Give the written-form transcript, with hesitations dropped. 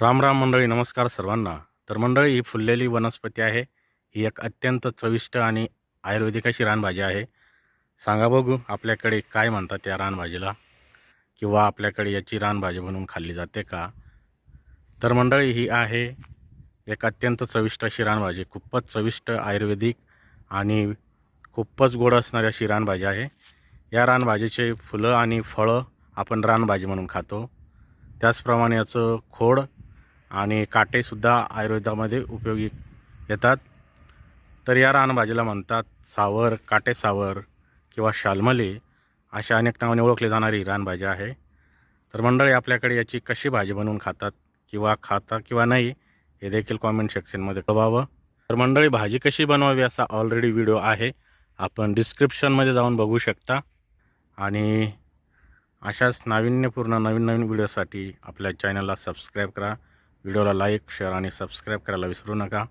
राम राम मंडळी, नमस्कार सर्वांना. तर मंडळी, ही फुललेली वनस्पती आहे. ही एक अत्यंत चविष्ट आणि आयुर्वेदिक अशी रानभाजी आहे. सांगा बघू, आपल्याकडे काय म्हणतात या रानभाजीला, किंवा आपल्याकडे याची रानभाजी बनवून खाल्ली जाते का? तर मंडळी, ही आहे एक अत्यंत चविष्ट अशी रानभाजी. खूपच चविष्ट, आयुर्वेदिक आणि खूपच गोड असणारी अशी रानभाजी आहे. या रानभाजीचे फुलं आणि फळं आपण रानभाजी म्हणून खातो. त्याचप्रमाणे याचं खोड आणि काटेसुद्धा आयुर्वेदामध्ये उपयोगी येतात. तर या रानभाजीला म्हणतात सावर, काटे सावर किंवा शाल्मली अशा अनेक नावाने ओळखली जाणारी रानभाजी आहे. तर मंडळी, आपल्याकडे याची कशी भाजी बनवून खातात किंवा नाही, हे देखील कॉमेंट सेक्शनमध्ये कळवावं. तर मंडळी, भाजी कशी बनवावी असा ऑलरेडी व्हिडिओ आहे, आपण डिस्क्रिप्शनमध्ये जाऊन बघू शकता. आणि अशाच नाविन्यपूर्ण नवीन नवीन व्हिडिओसाठी आपल्या चॅनलला सबस्क्राईब करा. व्हिडिओला लाईक, शेअर आणि सबस्क्राईब करायला विसरू नका.